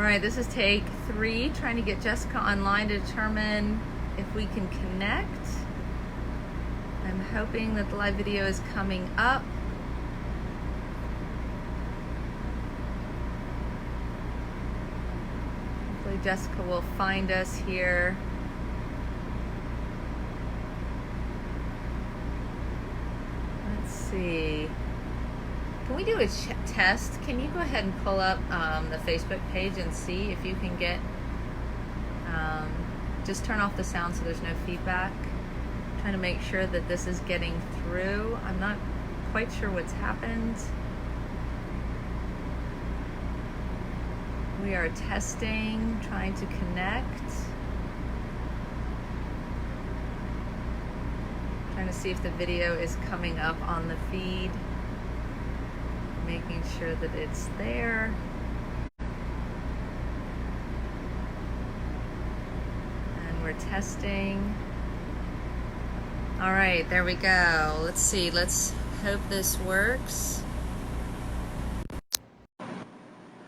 right, this is take 3, trying to get Jessica online to determine if we can connect. I'm hoping that the live video is coming up. Hopefully Jessica will find us here. Let's see. Can we do a test? Can you go ahead and pull up the Facebook page and see if you can get, just turn off the sound so there's no feedback. I'm trying to make sure that this is getting through. I'm not quite sure what's happened. We are testing, trying to connect. Trying to see if the video is coming up on the feed. Making sure that it's there. And we're testing. All right, there we go. Let's see, let's hope this works.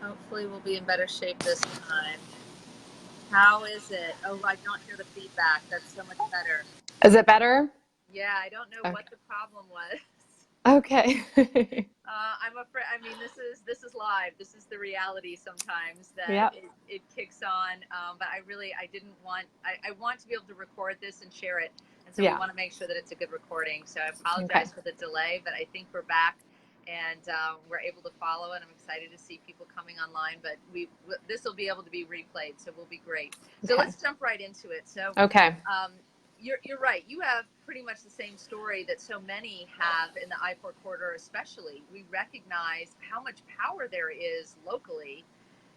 Hopefully we'll be in better shape this time. How is it? Oh, I don't hear the feedback. That's so much better. Is it better? Yeah, I don't know what the problem was. Okay. I'm afraid. I mean, this is live. This is the reality. Sometimes that Yep. it kicks on. But I want to be able to record this and share it, and so we want to make sure that it's a good recording. So I apologize for the delay, but I think we're back, and we're able to follow. And I'm excited to see people coming online. But this will be able to be replayed, so we'll be great. So let's jump right into it. So You're right. You have pretty much the same story that so many have in the I-4 corridor especially. We recognize how much power there is locally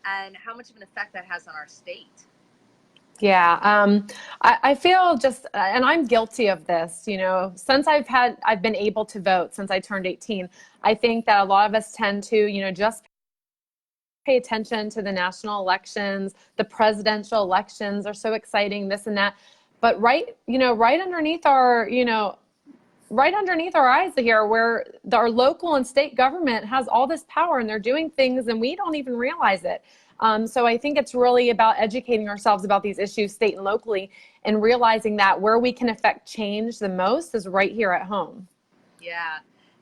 and how much of an effect that has on our state. Yeah, I feel just, and I'm guilty of this, you know, since I've been able to vote since I turned 18. I think that a lot of us tend to, you know, just pay attention to the national elections. The presidential elections are so exciting, this and that. But right underneath our, right underneath our eyes here, where our local and state government has all this power and they're doing things and we don't even realize it. So I think it's really about educating ourselves about these issues state and locally, and realizing that where we can affect change the most is right here at home. Yeah.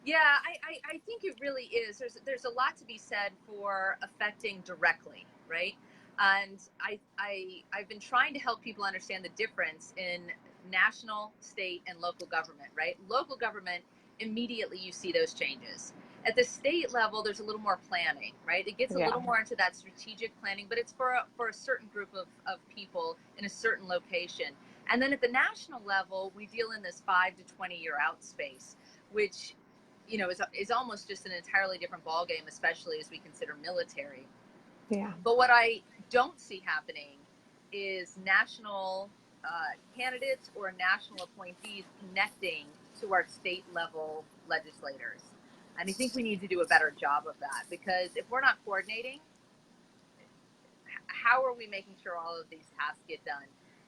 I think it really is. There's a lot to be said for affecting directly, right? And I've been trying to help people understand the difference in national, state, and local government, right? Local government, immediately you see those changes. At the state level, there's a little more planning, right? It gets a little more into that strategic planning, but it's for a certain group of people in a certain location. And then at the national level, we deal in this 5 to 20 year out space, which, you know, is almost just an entirely different ballgame, especially as we consider military. Yeah. But what I don't see happening is national candidates or national appointees connecting to our state level legislators. And I think we need to do a better job of that, because if we're not coordinating, how are we making sure all of these tasks get done?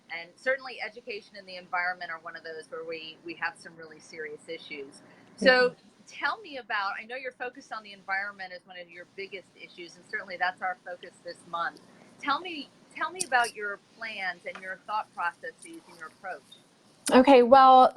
And certainly education and the environment are one of those where we have some really serious issues. So tell me about, I know you're focused on the environment as one of your biggest issues, and certainly that's our focus this month. Tell me about your plans and your thought processes and your approach. Okay, well,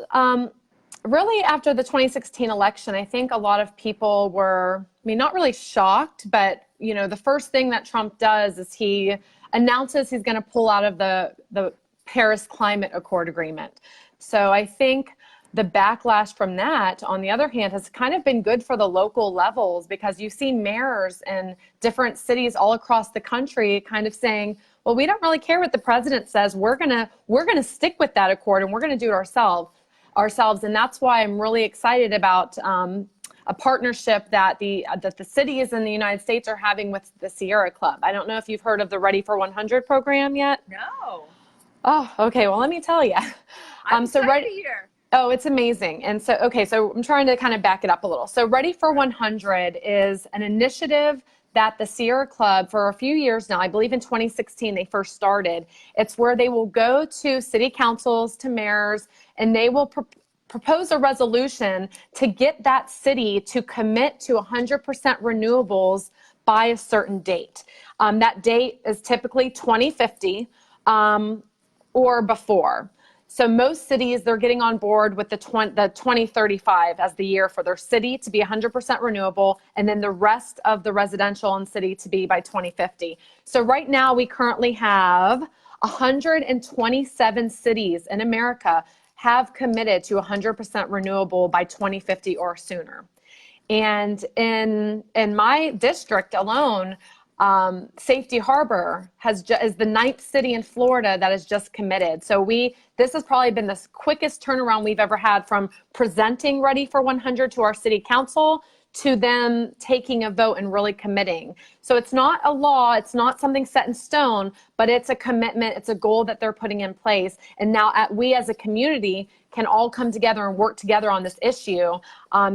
really after the 2016 election, I think a lot of people were, I mean, not really shocked, but, you know, the first thing that Trump does is he announces he's going to pull out of the Paris Climate Accord agreement. So I think the backlash from that, on the other hand, has kind of been good for the local levels, because you see mayors in different cities all across the country kind of saying, well, we don't really care what the president says. We're gonna stick with that accord, and we're gonna do it ourselves. And that's why I'm really excited about a partnership that the cities in the United States are having with the Sierra Club. I don't know if you've heard of the Ready for 100 program yet. No. Oh, okay. Well, let me tell you. I'm excited to hear. Oh, it's amazing. And so, okay, so I'm trying to kind of back it up a little. So Ready for 100 is an initiative that the Sierra Club, for a few years now, I believe in 2016 they first started. It's where they will go to city councils, to mayors, and they will propose a resolution to get that city to commit to 100% renewables by a certain date. That date is typically 2050 or before. So most cities, they're getting on board with the 2035 as the year for their city to be 100% renewable, and then the rest of the residential and city to be by 2050. So right now we currently have 127 cities in America have committed to 100% renewable by 2050 or sooner. And in my district alone, Safety Harbor is the 9th city in Florida that has just committed. So this has probably been the quickest turnaround we've ever had from presenting Ready for 100 to our city council to them taking a vote and really committing. So it's not a law, it's not something set in stone, but it's a commitment, it's a goal that they're putting in place. And now we as a community can all come together and work together on this issue,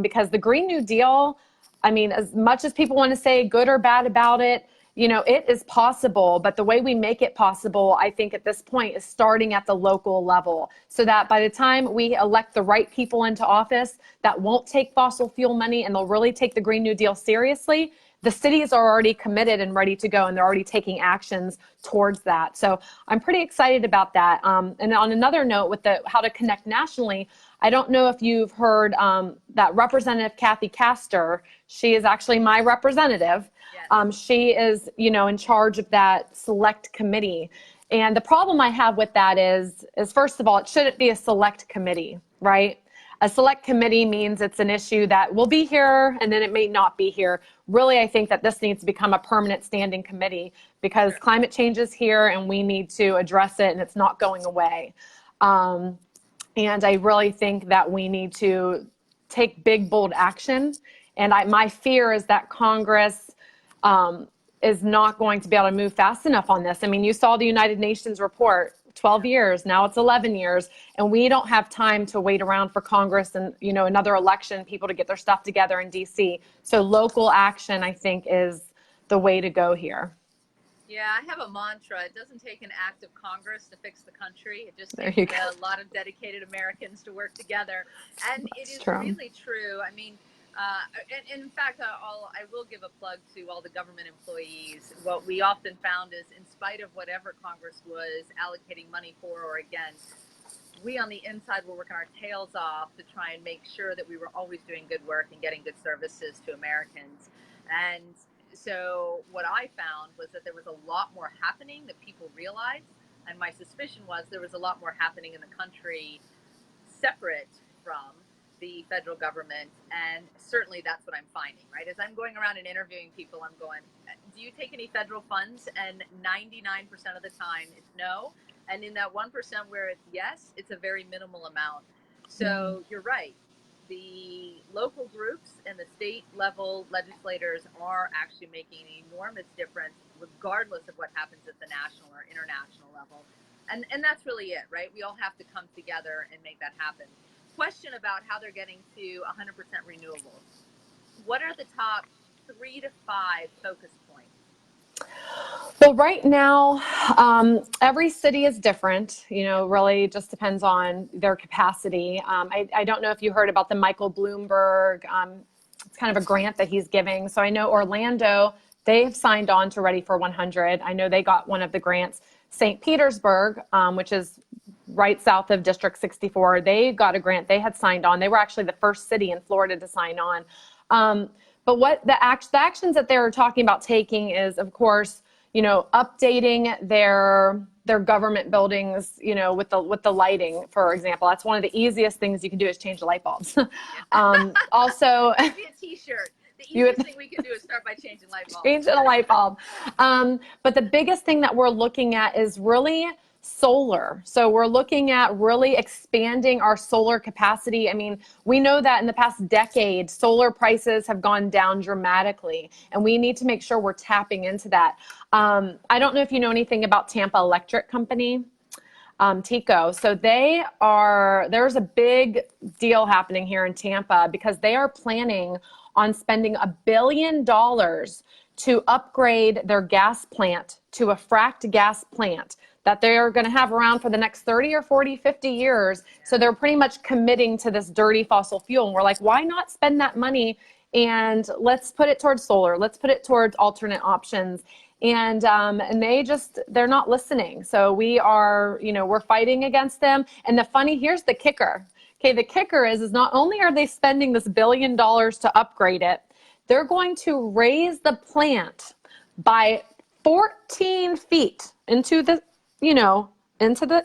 because the Green New Deal, I mean, as much as people want to say good or bad about it, it is possible, but the way we make it possible, I think at this point, is starting at the local level, so that by the time we elect the right people into office that won't take fossil fuel money and they'll really take the Green New Deal seriously, the cities are already committed and ready to go, and they're already taking actions towards that. So I'm pretty excited about that. And on another note, with how to connect nationally, I don't know if you've heard that Representative Kathy Castor. She is actually my representative. Yes. She is, in charge of that select committee. And the problem I have with that is first of all, it shouldn't be a select committee, right? A select committee means it's an issue that will be here and then it may not be here. Really, I think that this needs to become a permanent standing committee, because climate change is here and we need to address it, and it's not going away. And I really think that we need to take big, bold action. And my fear is that Congress is not going to be able to move fast enough on this. I mean, you saw the United Nations report, 12 years, now it's 11 years, and we don't have time to wait around for Congress and, another election, people to get their stuff together in DC. So local action, I think, is the way to go here. Yeah, I have a mantra. It doesn't take an act of Congress to fix the country. It just takes a lot of dedicated Americans to work together. And it is really true. I mean, and in fact, I will give a plug to all the government employees. What we often found is, in spite of whatever Congress was allocating money for or against, we on the inside were working our tails off to try and make sure that we were always doing good work and getting good services to Americans. And so what I found was that there was a lot more happening that people realized. And my suspicion was there was a lot more happening in the country separate from the federal government, and certainly that's what I'm finding, right? As I'm going around and interviewing people, I'm going, do you take any federal funds? And 99% of the time it's no. And in that 1% where it's yes, it's a very minimal amount. So you're right. The local groups and the state level legislators are actually making an enormous difference, regardless of what happens at the national or international level. And that's really it, right? We all have to come together and make that happen. Question about how they're getting to 100% renewables. What are the top 3 to 5 focus points? Well, right now, every city is different. Really just depends on their capacity. I don't know if you heard about the Michael Bloomberg. It's kind of a grant that he's giving. So I know Orlando, they've signed on to Ready for 100. I know they got one of the grants. St. Petersburg, which is right south of District 64, they got a grant. They had signed on. They were actually the first city in Florida to sign on. But what the actions that they're talking about taking is, of course, updating their government buildings, with the lighting, for example. That's one of the easiest things you can do, is change the light bulbs. Also, maybe a t-shirt. The easiest thing we can do is start by changing light bulbs. Changing a light bulb. But the biggest thing that we're looking at is really solar. So we're looking at really expanding our solar capacity. I mean, we know that in the past decade, solar prices have gone down dramatically, and we need to make sure we're tapping into that. I don't know if you know anything about Tampa Electric Company, TECO. So there's a big deal happening here in Tampa, because they are planning on spending $1 billion to upgrade their gas plant to a fracked gas plant that they're going to have around for the next 30 or 40, 50 years. So they're pretty much committing to this dirty fossil fuel. And we're like, why not spend that money and let's put it towards solar. Let's put it towards alternate options. And they're not listening. So we are, we're fighting against them. And here's the kicker. Okay, the kicker is not only are they spending this $1 billion to upgrade it, they're going to raise the plant by 14 feet into the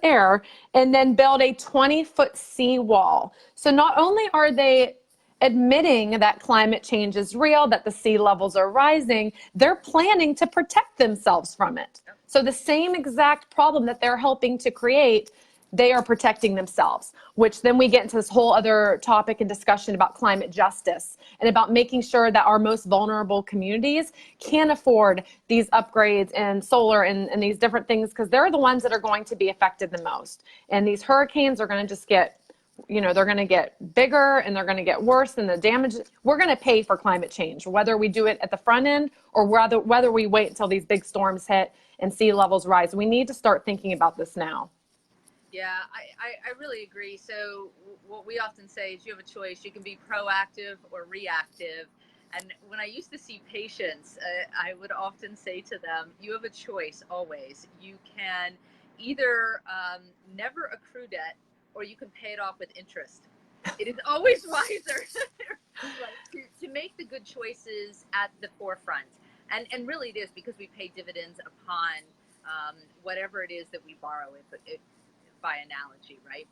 air, and then build a 20-foot seawall. So not only are they admitting that climate change is real, that the sea levels are rising, they're planning to protect themselves from it. So the same exact problem that they're helping to create, they are protecting themselves, which then we get into this whole other topic and discussion about climate justice and about making sure that our most vulnerable communities can afford these upgrades and solar and these different things, because they're the ones that are going to be affected the most. And these hurricanes are going to just get, they're going to get bigger and they're going to get worse, and the damage, we're going to pay for climate change, whether we do it at the front end or whether we wait until these big storms hit and sea levels rise. We need to start thinking about this now. Yeah, I really agree. So what we often say is you have a choice. You can be proactive or reactive. And when I used to see patients, I would often say to them, you have a choice always. You can either never accrue debt, or you can pay it off with interest. It is always wiser to make the good choices at the forefront. And really it is, because we pay dividends upon whatever it is that we borrow, if by analogy, right?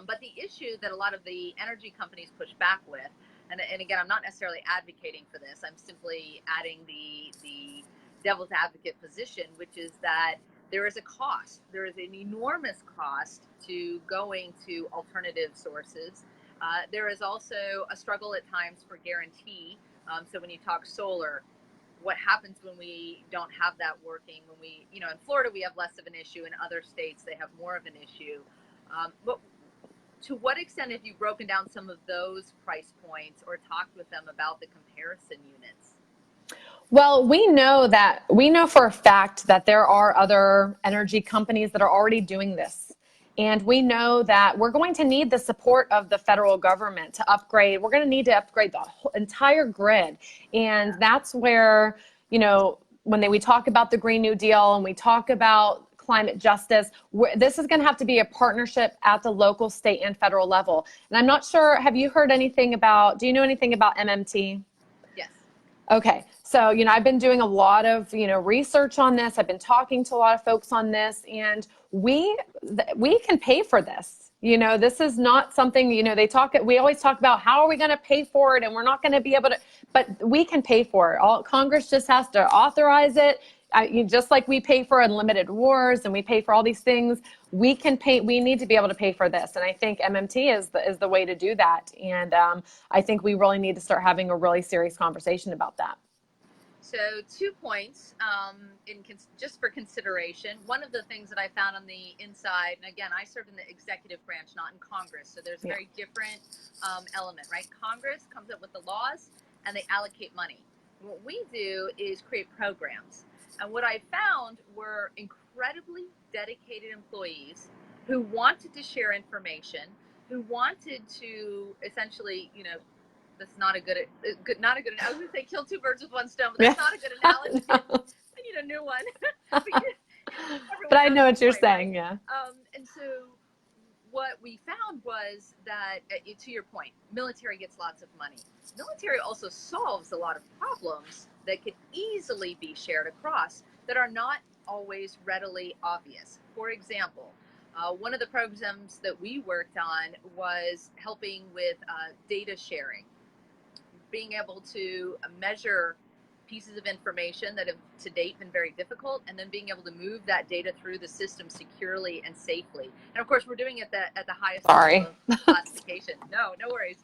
But the issue that a lot of the energy companies push back with, and again, I'm not necessarily advocating for this, I'm simply adding the devil's advocate position, which is that there is a cost. There is an enormous cost to going to alternative sources. There is also a struggle at times for guarantee. So when you talk solar, what happens when we don't have that working? When we, in Florida, we have less of an issue. In other states, they have more of an issue. But to what extent have you broken down some of those price points or talked with them about the comparison units? Well, we know for a fact that there are other energy companies that are already doing this. And we know that we're going to need the support of the federal government to upgrade. We're going to need to upgrade the whole entire grid. And that's where, when we talk about the Green New Deal and we talk about climate justice, this is going to have to be a partnership at the local, state, and federal level. And I'm not sure, do you know anything about MMT? Yes. Okay. So, I've been doing a lot of, research on this. I've been talking to a lot of folks on this, and we can pay for this. This is not something, we always talk about how are we going to pay for it, and we're not going to be able to, but we can pay for it. Congress just has to authorize it. Just like we pay for unlimited wars and we pay for all these things, we need to be able to pay for this. And I think MMT is the way to do that. And I think we really need to start having a really serious conversation about that. So 2 points just for consideration. One of the things that I found on the inside, and again, I serve in the executive branch, not in Congress, so there's a very different element, right? Congress comes up with the laws and they allocate money. What we do is create programs. And what I found were incredibly dedicated employees who wanted to share information, who wanted to essentially, that's not a good. I was going to say kill two birds with one stone, but that's not a good analogy. No. I need a new one. But I know what you're saying, right? yeah. And so what we found was that, to your point, military gets lots of money. Military also solves a lot of problems that could easily be shared across that are not always readily obvious. For example, one of the programs that we worked on was helping with data sharing, being able to measure pieces of information that have to date been very difficult, and then being able to move that data through the system securely and safely. And of course, we're doing it at the highest level of classification. No worries.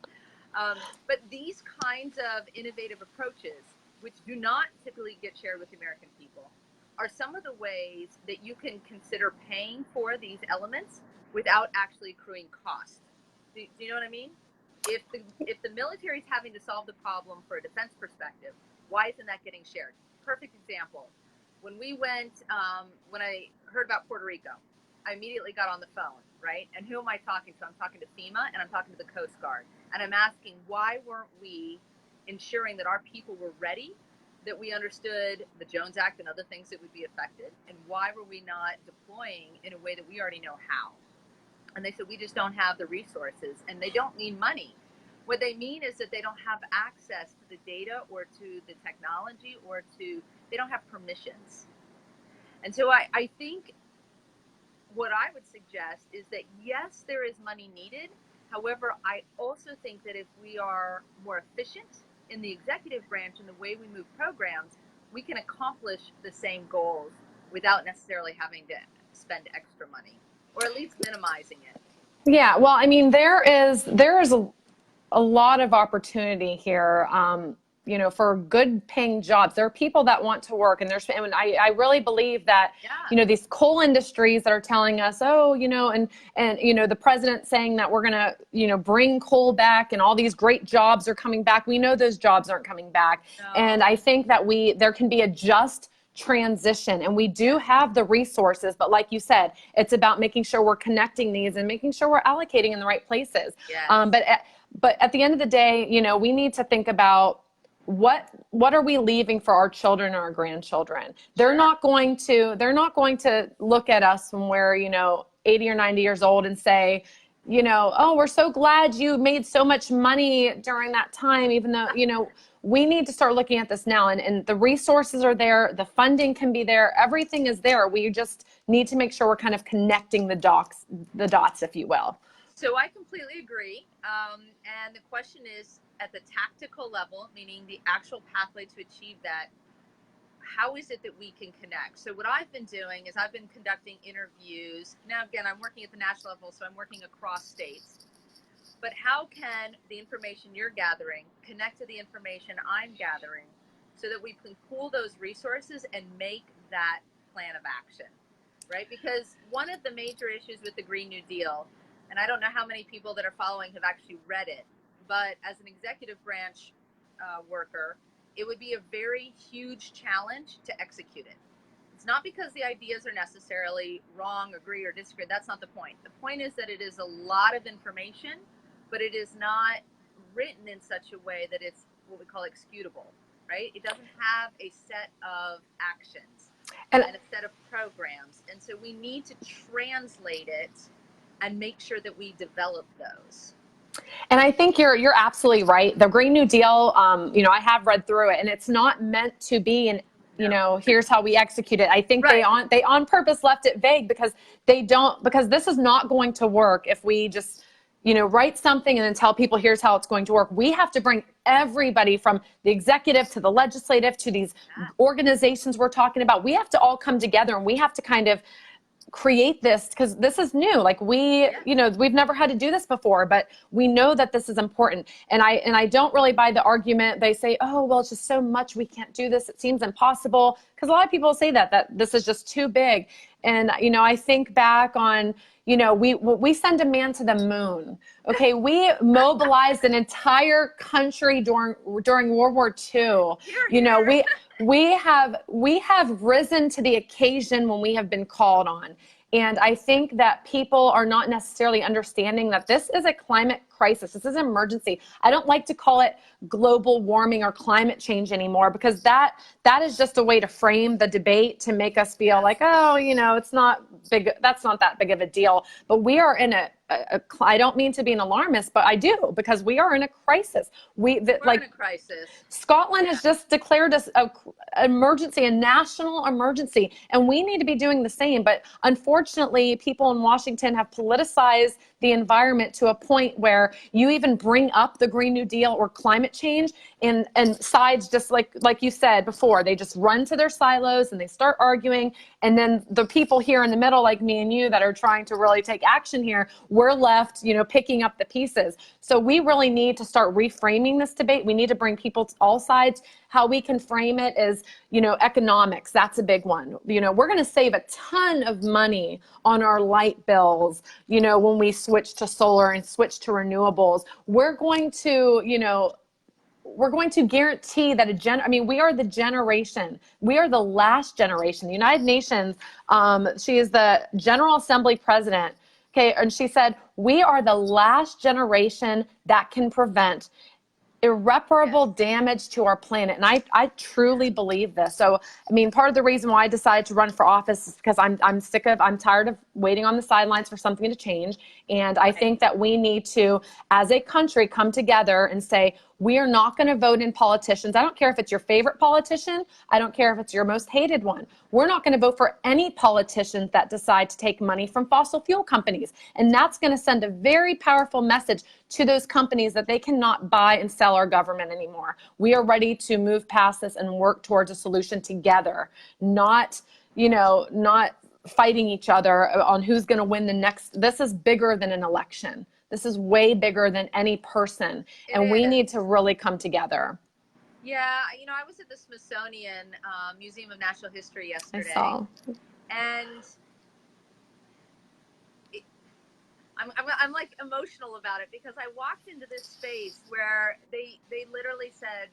But these kinds of innovative approaches, which do not typically get shared with the American people, are some of the ways that you can consider paying for these elements without actually accruing cost. Do you know what I mean? If the military is having to solve the problem for a defense perspective, why isn't that getting shared? Perfect example. When we went, when I heard about Puerto Rico, I immediately got on the phone, right? And who am I talking to? I'm talking to FEMA and I'm talking to the Coast Guard. And I'm asking, why weren't we ensuring that our people were ready, that we understood the Jones Act and other things that would be affected, and why were we not deploying in a way that we already know how? And they said, we just don't have the resources. And they don't mean money. What they mean is that they don't have access to the data or to the technology or they don't have permissions. And so I think what I would suggest is that, yes, there is money needed. However, I also think that if we are more efficient in the executive branch and the way we move programs, we can accomplish the same goals without necessarily having to spend extra money, or at least minimizing it. Yeah, well, I mean, there is a lot of opportunity here, you know, for good paying jobs. There are people that want to work, and I really believe that, you know, these coal industries that are telling us, oh, you know, and, you know, the president saying that we're going to, you know, bring coal back and all these great jobs are coming back. We know those jobs aren't coming back. No. And I think that there can be a just transition, and we do have the resources, but like you said, it's about making sure we're connecting these and making sure we're allocating in the right places. Yes. But at the end of the day, you know, we need to think about what are we leaving for our children and our grandchildren. They're not going to look at us when we're, you know, 80 or 90 years old and say, you know, oh, we're so glad you made so much money during that time, even though, you know, we need to start looking at this now, and the resources are there, the funding can be there, everything is there. We just need to make sure we're kind of connecting the dots, if you will. So I completely agree. And the question is, at the tactical level, meaning the actual pathway to achieve that, how is it that we can connect? So what I've been doing is I've been conducting interviews. Now, again, I'm working at the national level, so I'm working across states. But how can the information you're gathering connect to the information I'm gathering so that we can pool those resources and make that plan of action, right? Because one of the major issues with the Green New Deal, and I don't know how many people that are following have actually read it, but as an executive branch worker, it would be a very huge challenge to execute it. It's not because the ideas are necessarily wrong, agree, or disagree. That's not the point. The point is that it is a lot of information, but it is not written in such a way that it's what we call executable, right? It doesn't have a set of actions and a set of programs. And so we need to translate it and make sure that we develop those. And I think you're absolutely right. The Green New Deal, you know, I have read through it, and it's not meant to be you know, here's how we execute it. I think they on purpose left it vague because this is not going to work if we just, you know, write something and then tell people here's how it's going to work. We have to bring everybody from the executive to the legislative to these organizations we're talking about. We have to all come together, and we have to kind of create this, because this is new. Like you know, we've never had to do this before, but we know that this is important. And I don't really buy the argument. They say, oh, well, it's just so much, we can't do this, it seems impossible. Because a lot of people say that this is just too big. And, you know, I think back on, you know, we send a man to the moon. Okay, we mobilized an entire country during World War II. You know, we have risen to the occasion when we have been called on. And I think that people are not necessarily understanding that this is a climate crisis. This is an emergency. I don't like to call it global warming or climate change anymore, because that is just a way to frame the debate to make us feel like, oh, you know, it's not big. That's not that big of a deal. But we are in I don't mean to be an alarmist, but I do, because we are in a crisis. We're in a crisis. Scotland has just declared us an emergency, a national emergency, and we need to be doing the same. But unfortunately, people in Washington have politicized the environment to a point where you even bring up the Green New Deal or climate change, and sides, just like you said before, they just run to their silos and they start arguing. And then the people here in the middle, like me and you, that are trying to really take action here, we're left, you know, picking up the pieces. So we really need to start reframing this debate. We need to bring people to all sides. How we can frame it is, you know, economics. That's a big one. You know, we're going to save a ton of money on our light bills, you know, when we switch to solar and switch to renewables. We're going to, you know, guarantee that we are the generation. We are the last generation. The United Nations, she is the General Assembly president. Okay. And she said, we are the last generation that can prevent irreparable Yes. damage to our planet. And I truly believe this. So, I mean, part of the reason why I decided to run for office is because I'm tired of waiting on the sidelines for something to change. And I Right. think that we need to, as a country, come together and say, we are not going to vote in politicians. I don't care if it's your favorite politician. I don't care if it's your most hated one. We're not going to vote for any politicians that decide to take money from fossil fuel companies. And that's going to send a very powerful message to those companies that they cannot buy and sell our government anymore. We are ready to move past this and work towards a solution together, not, not fighting each other on who's going to win the next. This is bigger than an election. This is way bigger than any person. It And we need is. to really come together. Yeah, I was at the Smithsonian Museum of Natural History I yesterday, saw. and it, I'm like emotional about it because I walked into this space where they literally said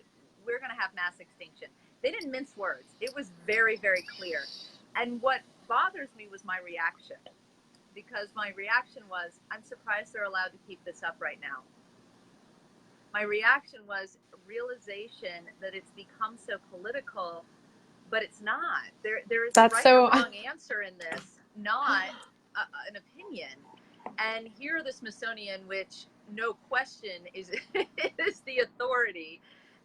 we're going to have mass extinction. They didn't mince words. It was very, very clear. And what bothers me was my reaction, because my reaction was, I'm surprised they're allowed to keep this up right now. My reaction was realization that it's become so political, but it's not. There is a That's right so. or wrong answer in this, not an opinion. And here, the Smithsonian, which no question is is the authority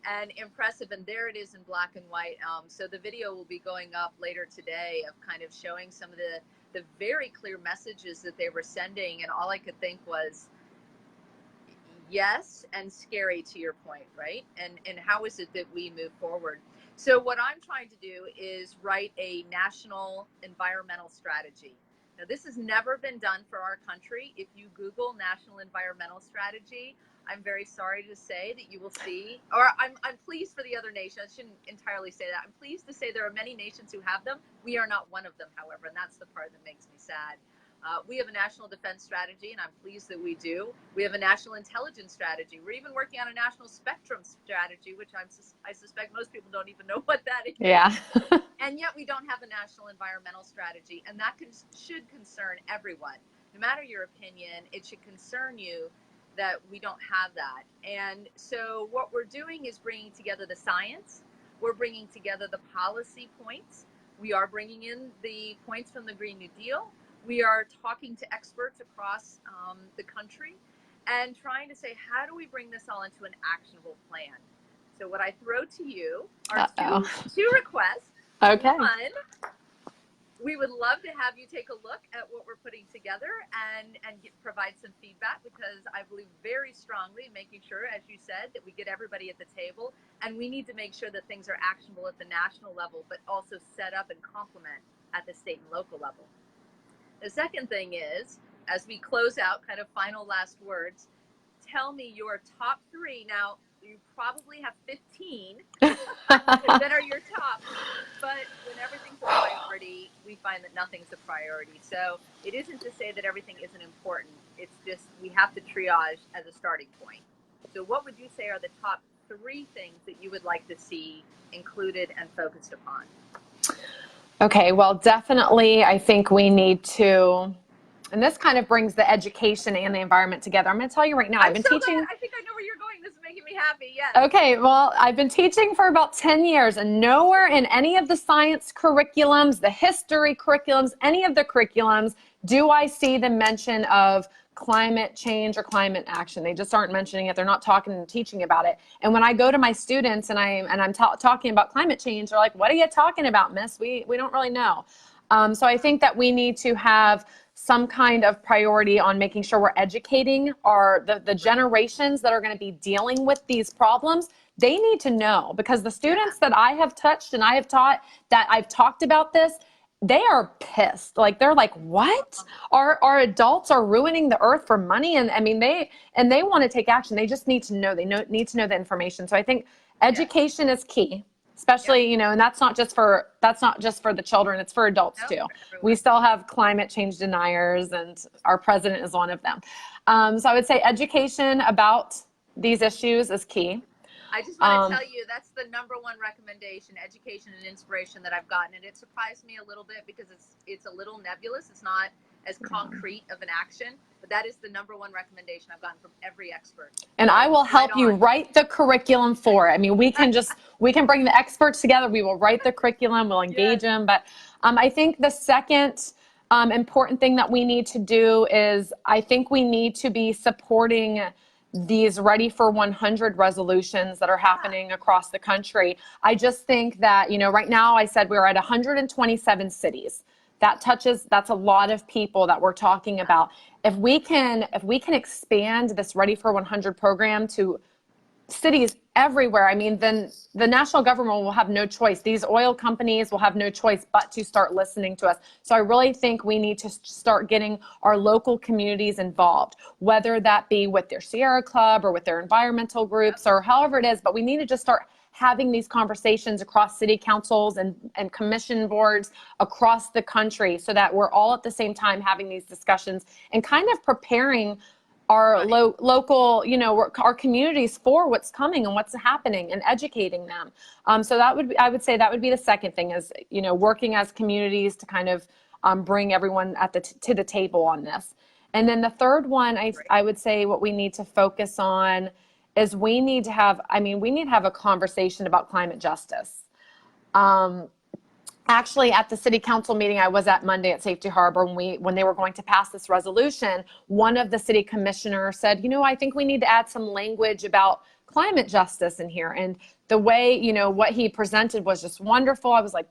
and impressive, and there it is in black and white. So the video will be going up later today of kind of showing some of the very clear messages that they were sending, and all I could think was, yes, and scary, to your point, right? And how is it that we move forward? So what I'm trying to do is write a national environmental strategy. Now, this has never been done for our country. If you Google national environmental strategy, I'm very sorry to say that you will see, or I'm pleased for the other nations. I shouldn't entirely say that. I'm pleased to say there are many nations who have them. We are not one of them, however, and that's the part that makes me sad. We have a national defense strategy, and I'm pleased that we do. We have a national intelligence strategy. We're even working on a national spectrum strategy, which I suspect most people don't even know what that is. Yeah. And yet we don't have a national environmental strategy, and that should concern everyone. No matter your opinion, it should concern you that we don't have that. And so what we're doing is bringing together the science. We're bringing together the policy points. We are bringing in the points from the Green New Deal. We are talking to experts across the country and trying to say, how do we bring this all into an actionable plan? So what I throw to you are two requests. Okay. One, we would love to have you take a look at what we're putting together and provide some feedback, because I believe very strongly in making sure, as you said, that we get everybody at the table, and we need to make sure that things are actionable at the national level, but also set up and complement at the state and local level. The second thing is, as we close out, kind of final last words, tell me your top three. Now, you probably have 15 that are your top, but when everything's a priority, we find that nothing's a priority. So it isn't to say that everything isn't important. It's just we have to triage as a starting point. So what would you say are the top three things that you would like to see included and focused upon? Okay, well, definitely, I think we need to, and this kind of brings the education and the environment together. I'm going to tell you right now, I've been so teaching. glad. I think I know where you're going. This is making me happy. Yes. Okay, well, I've been teaching for about 10 years, and nowhere in any of the science curriculums, the history curriculums, any of the curriculums, do I see the mention of climate change or climate action. They just aren't mentioning it. They're not talking and teaching about it. And when I go to my students and I'm talking about climate change, they're like, "What are you talking about, miss? We don't really know." So I think that we need to have some kind of priority on making sure we're educating the generations that are going to be dealing with these problems. They need to know, because the students that I have touched and I have taught, that I've talked about this, they are pissed. Like, they're like, what? Our adults are ruining the earth for money? And I mean, they want to take action. They just need to know. Need to know the information. So I think education is key, especially, and that's not just for the children. It's for adults too. We still have climate change deniers, and our president is one of them. So I would say education about these issues is key. I just want to tell you, that's the number one recommendation, education and inspiration, that I've gotten. And it surprised me a little bit because it's a little nebulous. It's not as concrete of an action, but that is the number one recommendation I've gotten from every expert. And So, I will help right you on. write the curriculum for it. I mean, we can bring the experts together. We will write the curriculum. We'll engage Yes. them. But I think the second important thing that we need to do is I think we need to be supporting these Ready for 100 resolutions that are happening across the country. I just think that, right now I said we're at 127 cities. That's a lot of people that we're talking about. If we can expand this Ready for 100 program to cities everywhere, I mean, then the national government will have no choice. These oil companies will have no choice but to start listening to us. So I really think we need to start getting our local communities involved, whether that be with their Sierra Club or with their environmental groups or however it is, but we need to just start having these conversations across city councils and commission boards across the country so that we're all at the same time having these discussions and kind of preparing our local, our communities for what's coming and what's happening and educating them. So I would say that would be the second thing is, working as communities to kind of bring everyone to the table on this. And then the third one, I would say what we need to focus on is we need to have a conversation about climate justice. Actually, at the city council meeting I was at Monday at Safety Harbor, when they were going to pass this resolution, one of the city commissioners said, I think we need to add some language about climate justice in here. And the way, what he presented was just wonderful. I was like,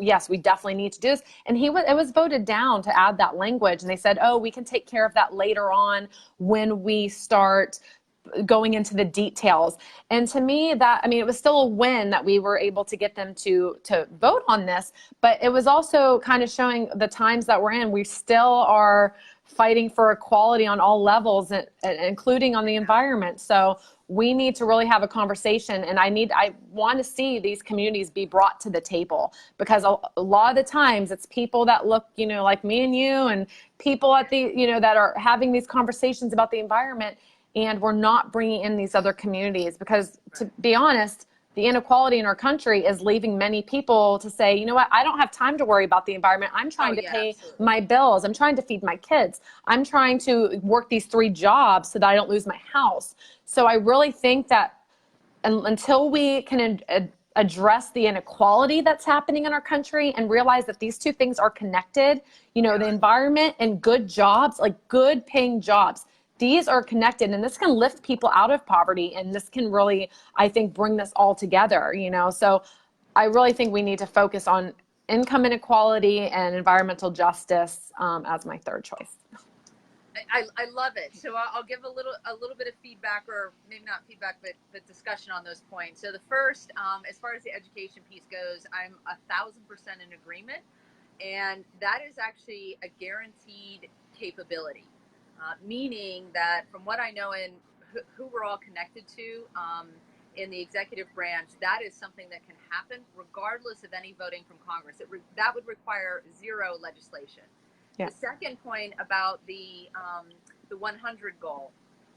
yes, we definitely need to do this. And it was voted down to add that language. And they said, oh, we can take care of that later on when we start going into the details. And to me, it was still a win that we were able to get them to vote on this, but it was also kind of showing the times that we're in. We still are fighting for equality on all levels, including on the environment. So we need to really have a conversation, and I want to see these communities be brought to the table, because a lot of the times it's people that look, like me and you, and people at the, that are having these conversations about the environment, and we're not bringing in these other communities, because to be honest, the inequality in our country is leaving many people to say, you know what, I don't have time to worry about the environment. I'm trying to pay my bills. I'm trying to feed my kids. I'm trying to work these 3 jobs so that I don't lose my house. So I really think that until we can address the inequality that's happening in our country and realize that these two things are connected, the environment and good jobs, like good paying jobs, these are connected, and this can lift people out of poverty, and this can really, I think, bring this all together, So I really think we need to focus on income inequality and environmental justice as my third choice. I love it. So I'll give a little bit of feedback, or maybe not feedback, but discussion on those points. So the first, as far as the education piece goes, I'm 1,000% in agreement, and that is actually a guaranteed capability. Meaning that from what I know and who we're all connected to in the executive branch, that is something that can happen regardless of any voting from Congress. That would require 0 legislation. Yeah. The second point about the 100 goal,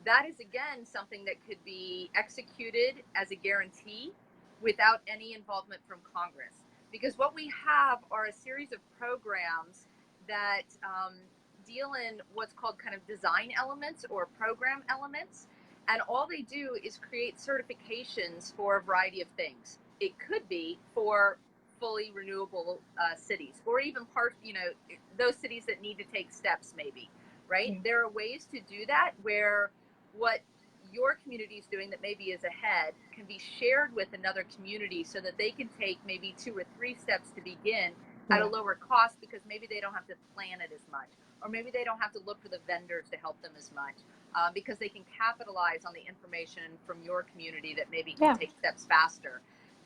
that is again something that could be executed as a guarantee without any involvement from Congress. Because what we have are a series of programs that deal in what's called kind of design elements or program elements, and all they do is create certifications for a variety of things. It could be for fully renewable cities, or even those cities that need to take steps, maybe, right? Mm-hmm. There are ways to do that where what your community is doing that maybe is ahead can be shared with another community so that they can take maybe 2 or 3 steps to begin at a lower cost, because maybe they don't have to plan it as much, or maybe they don't have to look for the vendors to help them as much, because they can capitalize on the information from your community that maybe can take steps faster.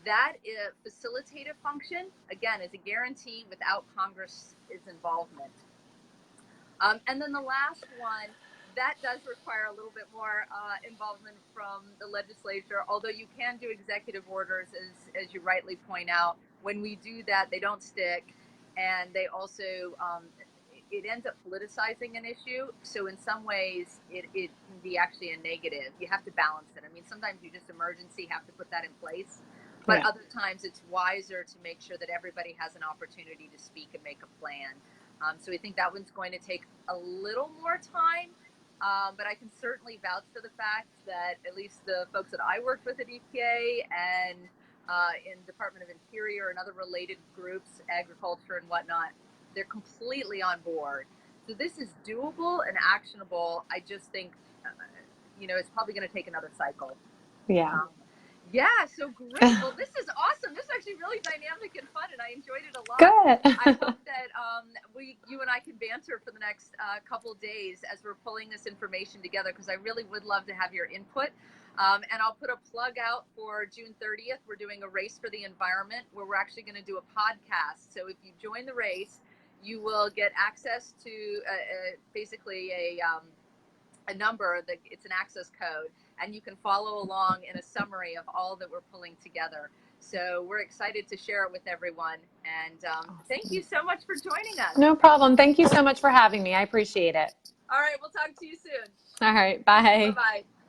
That facilitative function, again, is a guarantee without Congress's involvement. And then the last one, that does require a little bit more involvement from the legislature, although you can do executive orders, as you rightly point out. When we do that, they don't stick, and they also, it ends up politicizing an issue. So in some ways, it can be actually a negative. You have to balance it. I mean, sometimes you just emergency have to put that in place, but other times it's wiser to make sure that everybody has an opportunity to speak and make a plan. So we think that one's going to take a little more time. But I can certainly vouch for the fact that at least the folks that I worked with at EPA and in Department of Interior and other related groups, agriculture and whatnot, they're completely on board. So this is doable and actionable. I just think, it's probably going to take another cycle. Yeah. Yeah, so great. Well, this is awesome. This is actually really dynamic and fun, and I enjoyed it a lot. Good. I hope that you and I can banter for the next couple days as we're pulling this information together, because I really would love to have your input. And I'll put a plug out for June 30th. We're doing a race for the environment where we're actually going to do a podcast. So if you join the race, you will get access to basically a number that it's an access code, and you can follow along in a summary of all that we're pulling together. So we're excited to share it with everyone. And Awesome. Thank you so much for joining us. No problem. Thank you so much for having me. I appreciate it. All right, we'll talk to you soon. All right. Bye. Bye-bye.